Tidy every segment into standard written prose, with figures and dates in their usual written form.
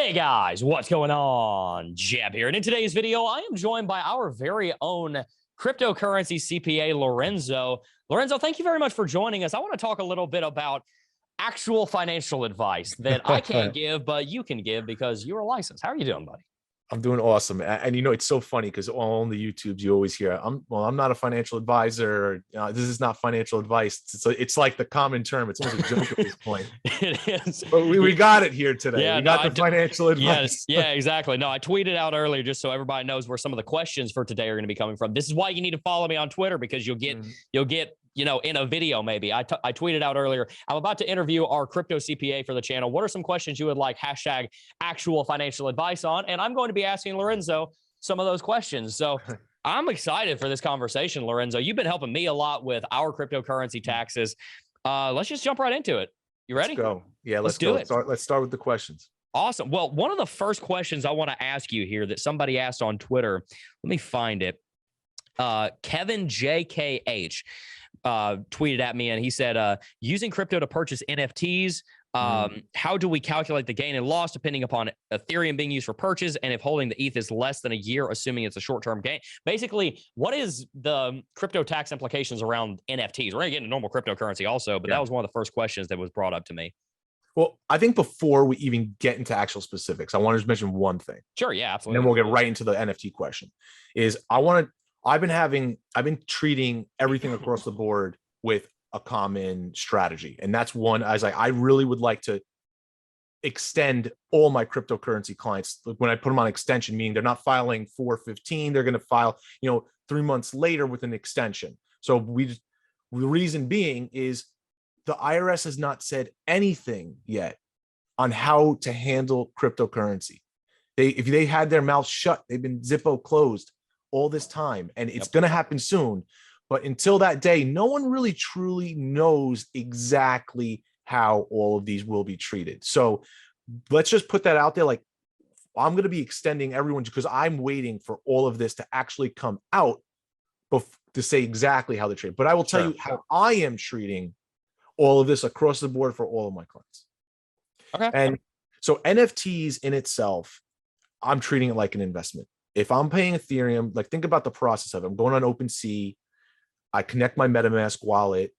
Hey guys, what's going on? Jebb here. And in today's video, I am joined by our very own cryptocurrency CPA, Lorenzo. Lorenzo, thank you very much for joining us. I want to talk a little bit about actual financial advice that I can't give, but you can give because you're licensed. How are you doing, buddy? I'm doing awesome. And you know, it's so funny because on the YouTubes, you always hear, I'm not a financial advisor. This is not financial advice. It's like the common term. It's almost a joke at this point. It is. But we got it here today. Yeah, we got the financial advice. Yeah, exactly. No, I tweeted out earlier just so everybody knows where some of the questions for today are going to be coming from. This is why you need to follow me on Twitter, because you'll get, you know, in a video, maybe. I tweeted out earlier, I'm about to interview our crypto CPA for the channel. What are some questions you would like hashtag actual financial advice on? And I'm going to be asking Lorenzo some of those questions. So I'm excited for this conversation, Lorenzo. You've been helping me a lot with our cryptocurrency taxes. Let's just jump right into it. You ready? Let's go. Yeah, let's do go. it. Let's start with the questions. Awesome. Well, one of the first questions I want to ask you here that somebody asked on Twitter, let me find it. Kevin JKH tweeted at me and he said, using crypto to purchase NFTs, how do we calculate the gain and loss depending upon Ethereum being used for purchase, and if holding the ETH is less than a year, assuming it's a short-term gain? Basically, what is the crypto tax implications around NFTs? We're going to get into normal cryptocurrency also, but that was one of the first questions that was brought up to me. Well, I think before we even get into actual specifics, I want to just mention one thing. Sure, yeah, absolutely. And then we'll get right into the NFT question. I've been treating everything across the board with a common strategy. And that's one, I really would like to extend all my cryptocurrency clients. When I put them on extension, meaning they're not filing 415, they're going to file, 3 months later with an extension. So the reason being is the IRS has not said anything yet on how to handle cryptocurrency. If they had their mouths shut, they've been Zippo closed all this time, and it's going to happen soon. But until that day, no one really truly knows exactly how all of these will be treated. So let's just put that out there. Like, I'm going to be extending everyone because I'm waiting for all of this to actually come out to say exactly how they're treated. But I will tell you how I am treating all of this across the board for all of my clients. Okay. And so NFTs in itself, I'm treating it like an investment. If I'm paying Ethereum, like, think about the process of it. I'm going on OpenSea. I connect my MetaMask wallet.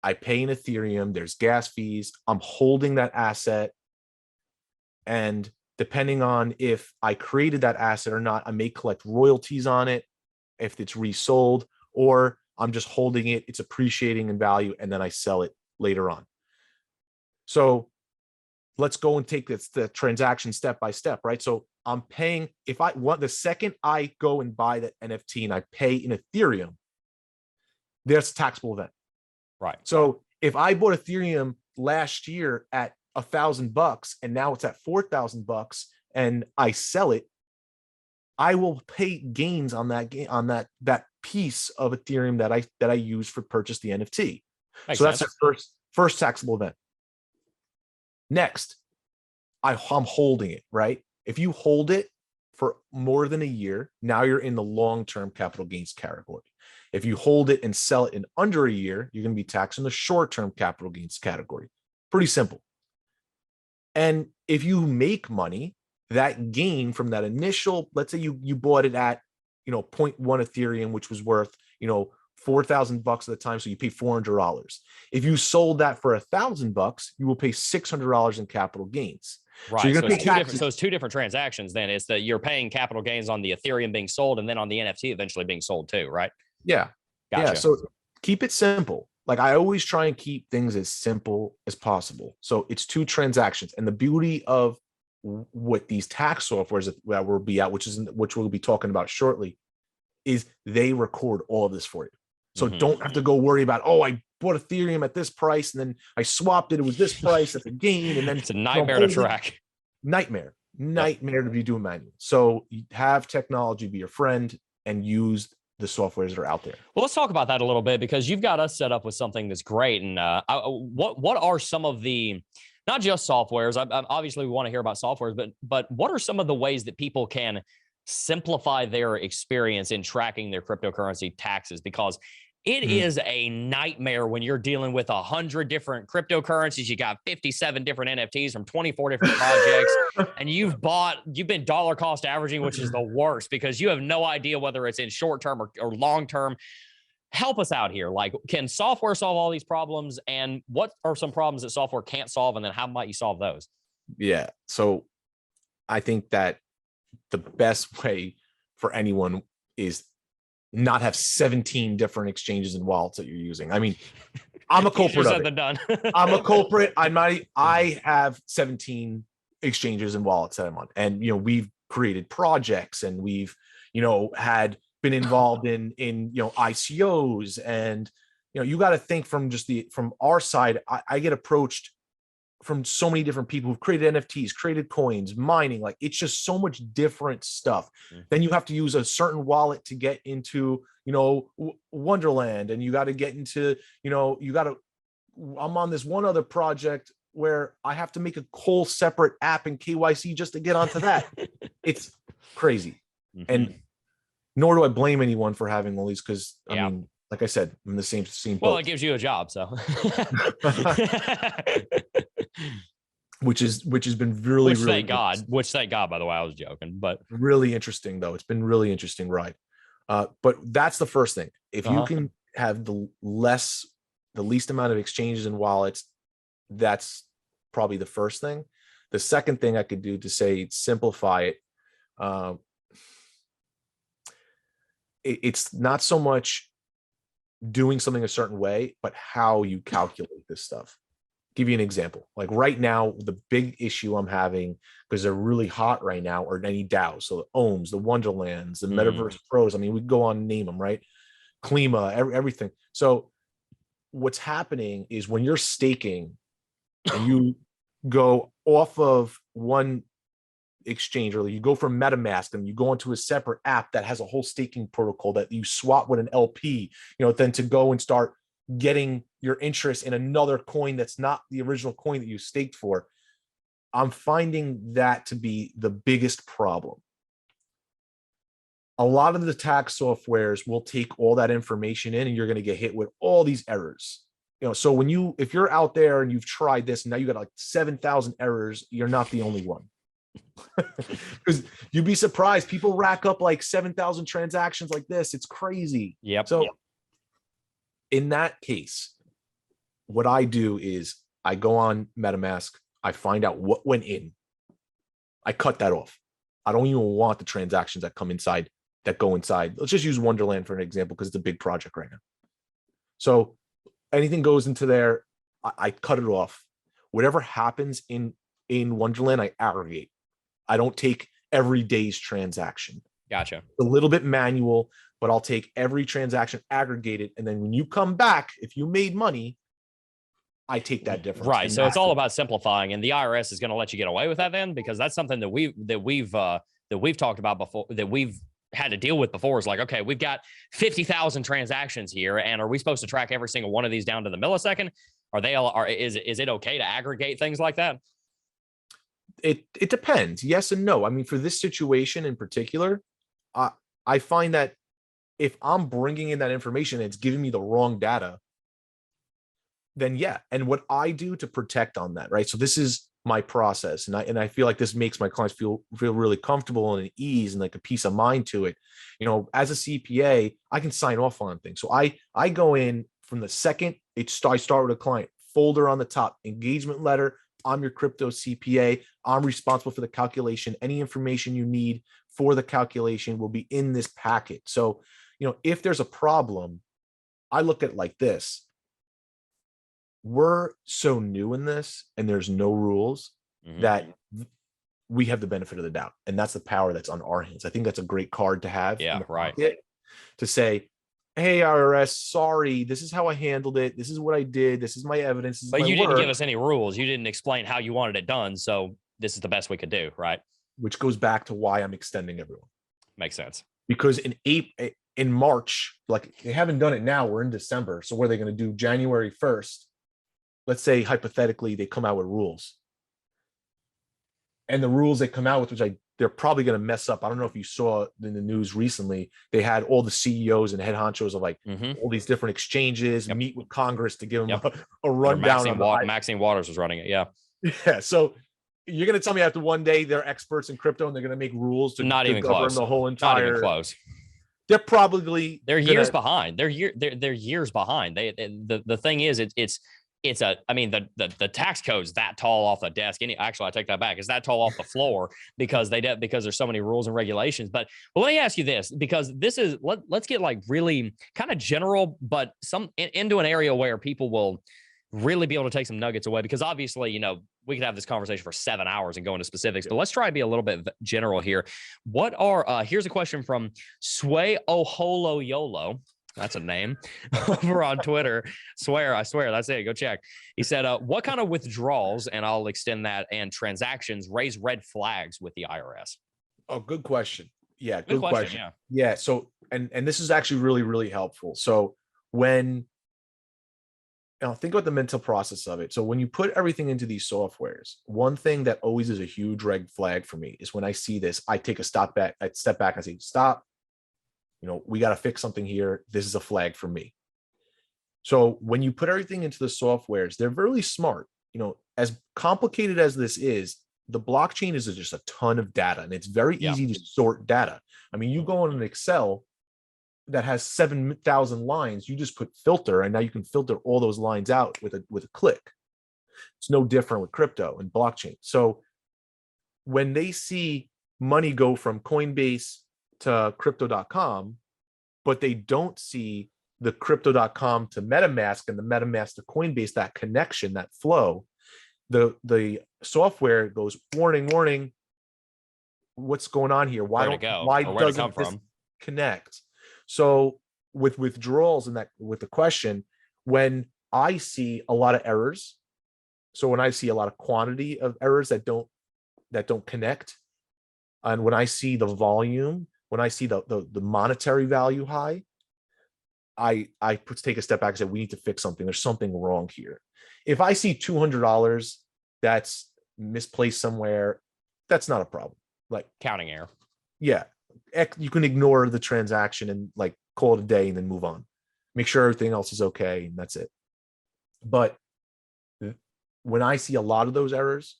I pay in Ethereum. There's gas fees. I'm holding that asset. And depending on if I created that asset or not, I may collect royalties on it if it's resold, or I'm just holding it. It's appreciating in value, and then I sell it later on. So let's go and take the transaction step by step, right? So I'm paying, if I want, the second I go and buy that NFT and I pay in Ethereum, there's a taxable event. Right. So if I bought Ethereum last year at $1,000 and now it's at $4,000 and I sell it, I will pay gains on that piece of Ethereum that I use for purchase the NFT. Makes sense. That's the first taxable event. Next, I'm holding it, right? If you hold it for more than a year, now you're in the long-term capital gains category. If you hold it and sell it in under a year, you're going to be taxed in the short-term capital gains category. Pretty simple. And if you make money, that gain from that initial, let's say you bought it at, 0.1 Ethereum, which was worth, $4,000 at the time. So you pay $400. If you sold that for $1,000, you will pay $600 in capital gains. Right. So, it's two different transactions. Then it's that you're paying capital gains on the Ethereum being sold, and then on the NFT eventually being sold too, right? Yeah. Gotcha. Yeah. So keep it simple. Like, I always try and keep things as simple as possible. So it's two transactions. And the beauty of what these tax softwares that will be out, which we'll be talking about shortly, is they record all of this for you. So don't have to go worry about, I bought Ethereum at this price and then I swapped it. It was this price at the gain. And then it's a nightmare to track. Nightmare to be doing manual. So you have technology be your friend and use the softwares that are out there. Well, let's talk about that a little bit, because you've got us set up with something that's great. And what are some of the, not just softwares, obviously we want to hear about softwares, but what are some of the ways that people can simplify their experience in tracking their cryptocurrency taxes? Because It is a nightmare when you're dealing with 100 different cryptocurrencies. You got 57 different NFTs from 24 different projects, and you've been dollar cost averaging, which is the worst because you have no idea whether it's in short term or long term. Help us out here. Like, can software solve all these problems? And what are some problems that software can't solve? And then how might you solve those? Yeah. So I think that the best way for anyone is not have 17 different exchanges and wallets that you're using. I mean, I'm a culprit of it. Done. I'm a culprit. I have 17 exchanges and wallets that I'm on. And, we've created projects and we've, had been involved in, ICOs. And, you got to think from our side, I get approached from so many different people who've created NFTs, created coins, mining. Like, it's just so much different stuff. Then you have to use a certain wallet to get into, Wonderland, and you got to get into, I'm on this one other project where I have to make a whole separate app and KYC just to get onto that. It's crazy. And nor do I blame anyone for having all these, because I mean, like I said, I'm in the same boat. Well, it gives you a job, so which has been really thank God, by the way. I was joking, but really interesting though. It's been really interesting ride. But that's the first thing. If you can have the least amount of exchanges and wallets, that's probably the first thing. The second thing I could do to say simplify it, it's not so much doing something a certain way, but how you calculate this stuff. Give you an example. Like right now, the big issue I'm having, because they're really hot right now, are any DAOs. So the Ohms, the Wonderlands, the Metaverse Pros. I mean, we go on and name them, right? Klima, everything. So what's happening is when you're staking and you go off of one exchange, or you go from MetaMask and you go into a separate app that has a whole staking protocol that you swap with an LP, then to go and start getting your interest in another coin that's not the original coin that you staked for. I'm finding that to be the biggest problem. A lot of the tax softwares will take all that information in, and you're going to get hit with all these errors. So if you're out there and you've tried this and now you got like 7,000 errors, you're not the only one. Because you'd be surprised, people rack up like 7,000 transactions like this. It's crazy. So in that case, what I do is I go on MetaMask, I find out what went in, I cut that off. I don't even want the transactions that come inside, that go inside. Let's just use Wonderland for an example, because it's a big project right now. So anything goes into there, I cut it off. Whatever happens in Wonderland, I aggregate. I don't take every day's transaction. Gotcha. A little bit manual, but I'll take every transaction, aggregate it, and then when you come back, if you made money, I take that difference. Right. So it's all about simplifying, and the IRS is going to let you get away with that then, because that's something that we've talked about before, that we've had to deal with before. Is like, okay, we've got 50,000 transactions here, and are we supposed to track every single one of these down to the millisecond? Is it okay to aggregate things like that? It depends. Yes and no. I mean, for this situation in particular, I find that if I'm bringing in that information and it's giving me the wrong data, then yeah. And what I do to protect on that, right? So this is my process, and I feel like this makes my clients feel really comfortable and at ease and like a peace of mind to it. As a CPA, I can sign off on things. So I go in from the second I start with a client, folder on the top, engagement letter. I'm your crypto CPA. I'm responsible for the calculation. Any information you need for the calculation will be in this packet. So, if there's a problem, I look at it like this. We're so new in this, and there's no rules, that we have the benefit of the doubt. And that's the power that's on our hands. I think that's a great card to have. Yeah, right. To say, hey, IRS, sorry, this is how I handled it. This is what I did. This is my evidence. But you didn't give us any rules. You didn't explain how you wanted it done. So this is the best we could do, right? Which goes back to why I'm extending everyone. Makes sense. Because in March, like they haven't done it now, we're in December. So what are they going to do? January 1st, let's say hypothetically they come out with rules. And the rules they come out with, which I they're probably going to mess up. I don't know if you saw in the news recently, they had all the CEOs and head honchos of like all these different exchanges meet with Congress to give them a rundown on Maxine Waters was running it. Yeah. Yeah. So you're going to tell me after one day they're experts in crypto and they're going to make rules to govern close. the whole entire. Not even close. They're probably years behind. They're years behind. The thing is, the tax code's that tall off the desk. Actually, I take that back. It's that tall off the floor because there's so many rules and regulations. But let me ask you this, because this is let's get like really kind of general, but into an area where people will really be able to take some nuggets away, because obviously, we could have this conversation for 7 hours and go into specifics, but let's try to be a little bit general here. What are, here's a question from Sway Oholo Yolo. That's a name over on Twitter. I swear, that's it. Go check. He said, what kind of withdrawals, and I'll extend that, and transactions raise red flags with the IRS? Oh, good question. Yeah, good question. Yeah. Yeah. So, and this is actually really, really helpful. So think about the mental process of it. So when you put everything into these softwares, one thing that always is a huge red flag for me is when I see this, I take a step back, and I say, stop, we got to fix something here. This is a flag for me. So when you put everything into the softwares, they're really smart. As complicated as this is, the blockchain is just a ton of data, and it's very easy to sort data. I mean, you go on an Excel that has 7,000 lines, you just put filter, and now you can filter all those lines out with a click. It's no different with crypto and blockchain. So when they see money go from Coinbase to crypto.com, but they don't see the crypto.com to MetaMask and the MetaMask to Coinbase, that connection, that flow, the software goes, warning, what's going on here? Why doesn't this connect? So with withdrawals and that, with the question, when I see a lot of errors, so when I see a lot of quantity of errors that don't connect, and when I see the volume, when I see the monetary value high, I take a step back and say, we need to fix something. There's something wrong here. If I see $200 that's misplaced somewhere, that's not a problem. Like counting error. Yeah. You can ignore the transaction and like call it a day and then move on. Make sure everything else is okay, and that's it. But when I see a lot of those errors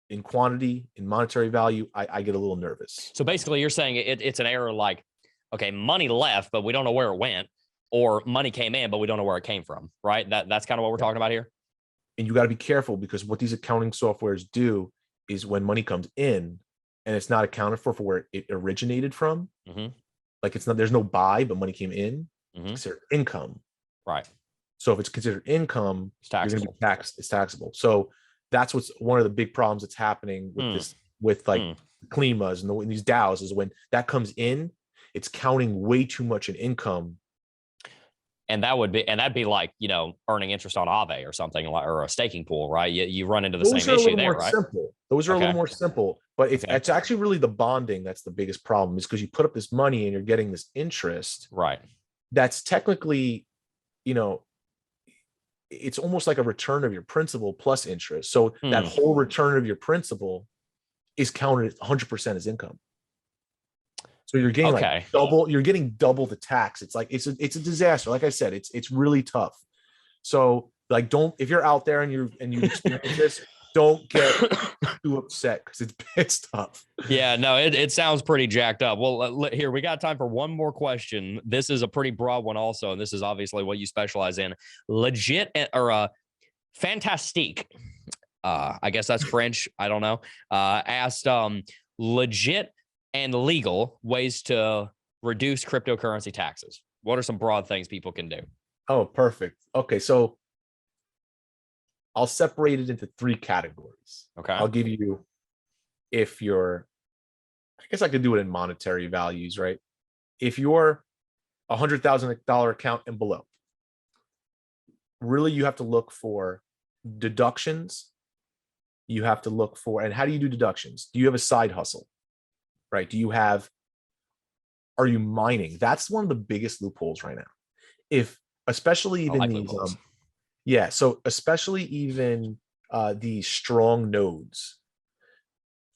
in quantity, in monetary value, I get a little nervous. So basically you're saying it's an error like, okay, money left, but we don't know where it went, or money came in, but we don't know where it came from, right? That's kind of what we're talking about here. And you got to be careful, because what these accounting softwares do is when money comes in and it's not accounted for where it originated from, like there's no buy, but money came in, it's considered income. Right. So if it's considered income, you're going to be taxed. It's taxable. So that's what's one of the big problems that's happening with this, with like Klimas and these DAOs, is when that comes in, it's counting way too much in income. And that'd be like, earning interest on Aave or something, or a staking pool, right? You run into the same issue there, right? Simple. Those are a little more simple, but it's actually really the bonding that's the biggest problem, is because you put up this money and you're getting this interest. Right. That's technically, it's almost like a return of your principal plus interest. So that whole return of your principal is counted 100% as income. So you're getting like double. You're getting double the tax. It's like it's a disaster. Like I said, it's really tough. So like, if you're out there and you experience this, don't get too upset, because it's tough. Yeah, no, it sounds pretty jacked up. Well, here we got time for one more question. This is a pretty broad one also, and this is obviously what you specialize in. Legit or fantastique. I guess that's French. I don't know. Asked legit and legal ways to reduce cryptocurrency taxes. What are some broad things people can do? Oh, perfect. Okay, so I'll separate it into 3 categories. Okay. I'll give you, I guess I could do it in monetary values, right? If you're $100,000 account and below, really you have to look for deductions. You have to look for, and how do you do deductions? Do you have a side hustle? Right? Are you mining? That's one of the biggest loopholes right now. Especially even these, so especially even these strong nodes.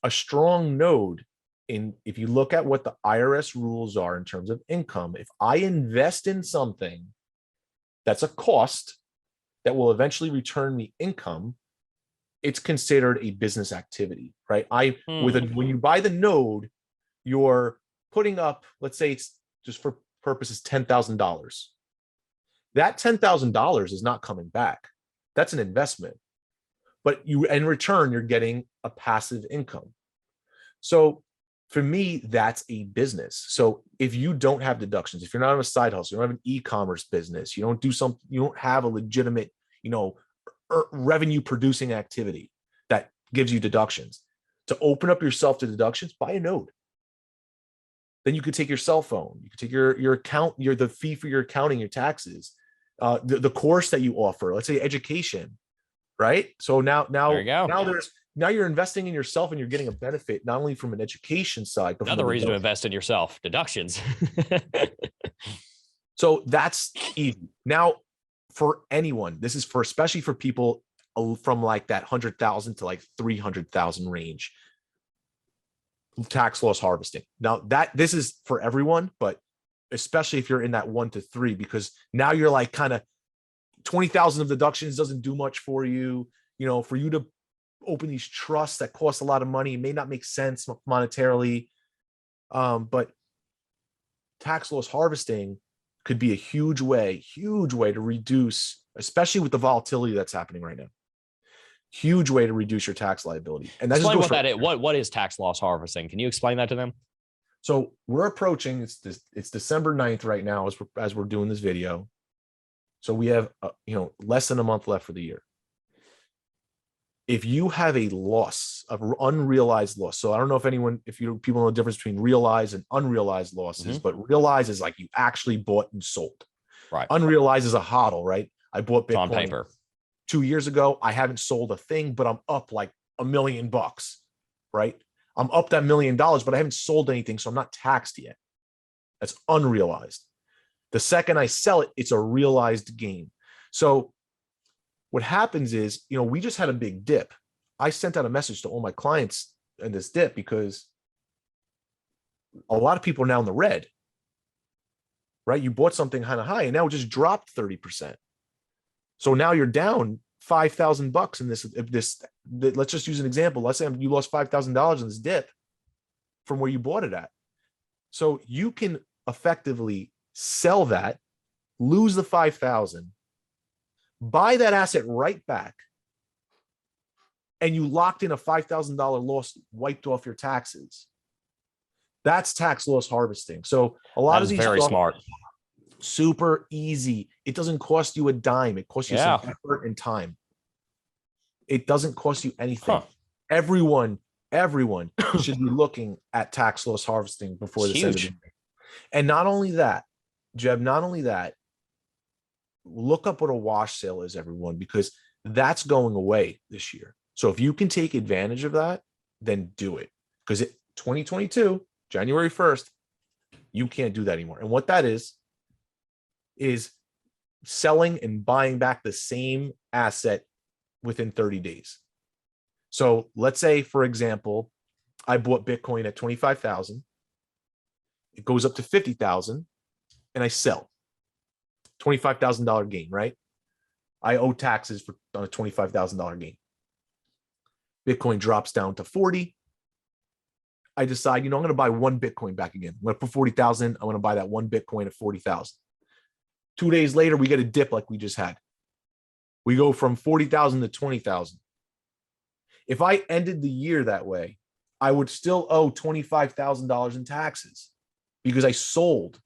a strong node if you look at what the IRS rules are in terms of income, if I invest in something that's a cost that will eventually return me income, it's considered a business activity, right? When you buy the node, you're putting up, let's say it's just for purposes, $10,000. That $10,000 is not coming back. That's an investment. But in return, you're getting a passive income. So for me, that's a business. So if you don't have deductions, if you're not on a side hustle, you don't have an e-commerce business, you don't have a legitimate, revenue producing activity that gives you deductions, to open up yourself to deductions, buy a node. Then you could take your cell phone, you could take your account, the fee for your accounting, your taxes, the course that you offer, let's say education, right? So now you're investing in yourself, and you're getting a benefit not only from an education side, but another reason to invest in yourself, deductions. So that's easy. Now, for anyone, this is especially for people from like that 100,000 to like 300,000 range, tax loss harvesting. Now this is for everyone, but especially if you're in that 1 to 3, because now you're like kind of 20,000 of deductions doesn't do much for you. For you to open these trusts that cost a lot of money, it may not make sense monetarily, but tax loss harvesting could be a huge way to reduce, especially with the volatility that's happening right now. Huge way to reduce your tax liability. And that's explain what that is. What is tax loss harvesting? Can you explain that to them? So we're approaching, it's December 9th right now as we're doing this video. So we have less than a month left for the year. If you have a loss of unrealized loss, so I don't know if people know the difference between realized and unrealized losses, but realized is like you actually bought and sold. Right. Unrealized is a hodl, right? I bought Bitcoin on paper 2 years ago. I haven't sold a thing, but I'm up like $1 million, right? I'm up that $1 million, but I haven't sold anything, so I'm not taxed yet. That's unrealized. The second I sell it, it's a realized gain. So what happens is, we just had a big dip. I sent out a message to all my clients in this dip because a lot of people are now in the red, right? You bought something kind of high and now it just dropped 30%. So now you're down $5,000 in this. Let's just use an example. Let's say you lost $5,000 in this dip from where you bought it at. So you can effectively sell that, lose the 5,000, buy that asset right back, and you locked in a $5,000 loss, wiped off your taxes. That's tax loss harvesting. So a lot of these very smart, super easy. It doesn't cost you a dime. It costs you some effort and time. It doesn't cost you anything. Everyone should be looking at tax loss harvesting before this end of the year. And not only that, Jebb, look up what a wash sale is, everyone, because that's going away this year. So if you can take advantage of that, then do it. Because 2022, January 1st, you can't do that anymore. And what that is selling and buying back the same asset within 30 days. So let's say, for example, I bought Bitcoin at 25,000. It goes up to 50,000 and I sell. $25,000 gain, right? I owe taxes on a $25,000 gain. Bitcoin drops down to 40. I decide, I'm going to buy one Bitcoin back again. I'm going to put 40,000. I want to buy that one Bitcoin at 40,000. 2 days later, we get a dip like we just had. We go from 40,000 to 20,000. If I ended the year that way, I would still owe $25,000 in taxes because I sold.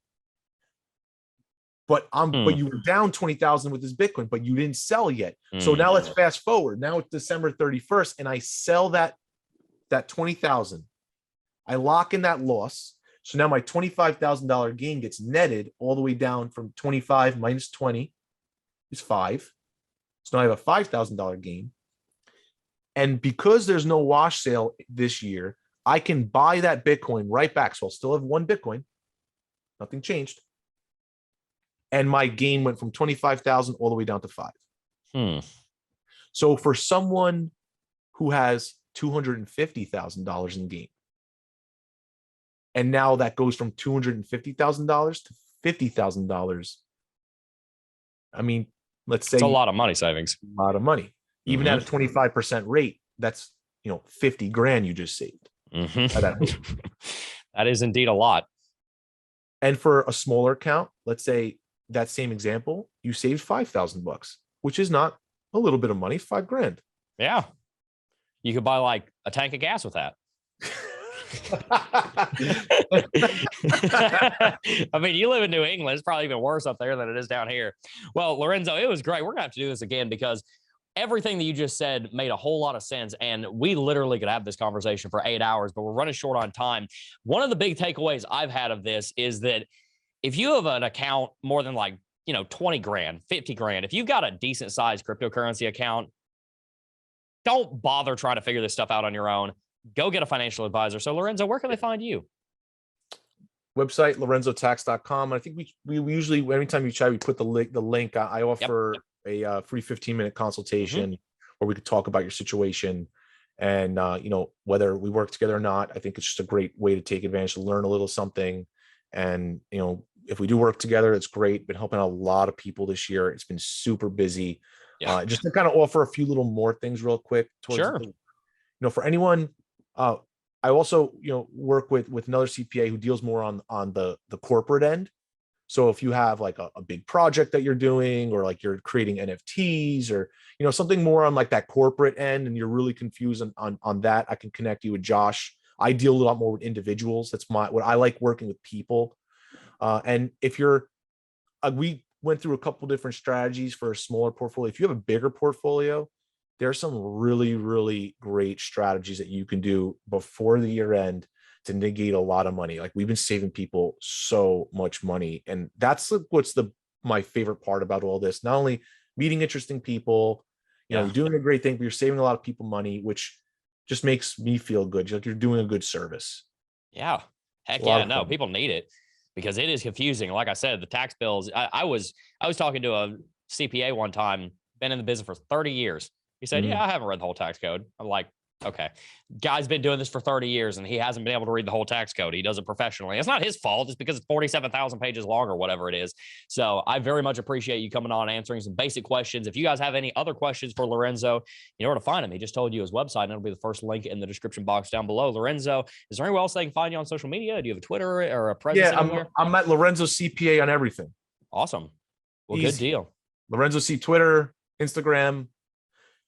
But you were down 20,000 with this Bitcoin, but you didn't sell yet. So now let's fast forward. Now it's December 31st, and I sell that 20,000. I lock in that loss. So now my $25,000 gain gets netted all the way down from 25 minus 20 is 5. So now I have a $5,000 gain. And because there's no wash sale this year, I can buy that Bitcoin right back. So I'll still have one Bitcoin. Nothing changed. And my gain went from 25,000 all the way down to 5. So for someone who has $250,000 in gain. And now that goes from $250,000 to $50,000. I mean, let's say it's a lot of money savings. A lot of money. Even at a 25% rate, that's 50 grand you just saved. That is indeed a lot. And for a smaller account, let's say that same example, you saved $5,000, which is not a little bit of money, 5 grand. Yeah. You could buy like a tank of gas with that. I mean, you live in New England. It's probably even worse up there than it is down here. Well, Lorenzo, it was great. We're gonna have to do this again because everything that you just said made a whole lot of sense. And we literally could have this conversation for 8 hours, but we're running short on time. One of the big takeaways I've had of this is that if you have an account more than like, 20 grand, 50 grand, if you've got a decent sized cryptocurrency account, don't bother trying to figure this stuff out on your own. Go get a financial advisor. So Lorenzo, where can they find you? Website, lorenzotax.com. I think we usually, anytime you chat, we put the link. I offer a free 15-minute consultation where we could talk about your situation and, whether we work together or not. I think it's just a great way to take advantage, to learn a little something. And, if we do work together, it's great. Been helping out a lot of people this year. It's been super busy. Just to kind of offer a few little more things real quick. For anyone, I also, work with another CPA who deals more on the corporate end. So if you have like a big project that you're doing, or like you're creating NFTs, or, something more on like that corporate end, and you're really confused on that, I can connect you with Josh. I deal a lot more with individuals. That's what I like, working with people. And if you're, we went through a couple different strategies for a smaller portfolio. If you have a bigger portfolio, there's some really, really great strategies that you can do before the year end to negate a lot of money. Like, we've been saving people so much money. And that's what's my favorite part about all this. Not only meeting interesting people, you're doing a great thing, but you're saving a lot of people money, which just makes me feel good. Like, you're doing a good service. Yeah. Heck yeah. No, people need it because it is confusing. Like I said, the tax bills, I was talking to a CPA one time, been in the business for 30 years. He said, I haven't read the whole tax code. I'm like, okay, guy's been doing this for 30 years and he hasn't been able to read the whole tax code. He does it professionally. It's not his fault. It's because it's 47,000 pages long or whatever it is. So I very much appreciate you coming on, answering some basic questions. If you guys have any other questions for Lorenzo, you know where to find him. He just told you his website, and it'll be the first link in the description box down below. Lorenzo, is there anywhere else they can find you on social media? Do you have a Twitter or a presence anywhere? I'm at Lorenzo CPA on everything. Awesome. Well, good deal. Lorenzo C, Twitter, Instagram.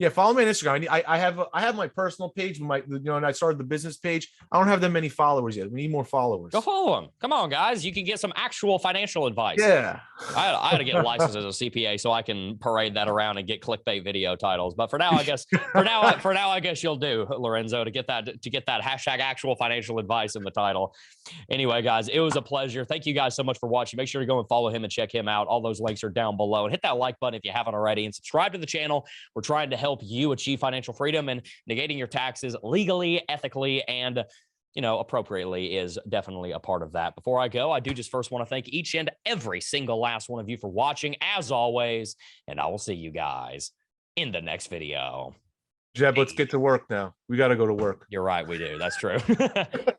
Yeah, follow me on Instagram. I have my personal page, and I started the business page. I don't have that many followers yet. We need more followers. Go follow them. Come on, guys. You can get some actual financial advice. Yeah. I had to get licensed as a CPA so I can parade that around and get clickbait video titles. But for now, I guess I guess you'll do, Lorenzo, to get that hashtag actual financial advice in the title. Anyway, guys, it was a pleasure. Thank you guys so much for watching. Make sure to go and follow him and check him out. All those links are down below. And hit that like button if you haven't already, and subscribe to the channel. We're trying to help you achieve financial freedom, and negating your taxes legally, ethically, and appropriately is definitely a part of that. Before I go, I do just first want to thank each and every single last one of you for watching, as always, and I will see you guys in the next video. Jebb, let's get to work now. We got to go to work. You're right, we do. That's true.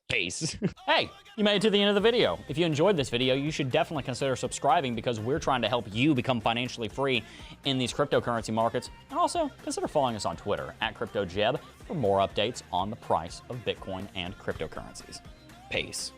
Peace. Hey, you made it to the end of the video. If you enjoyed this video, you should definitely consider subscribing, because we're trying to help you become financially free in these cryptocurrency markets. And also, consider following us on Twitter @CryptoJebb for more updates on the price of Bitcoin and cryptocurrencies. Peace.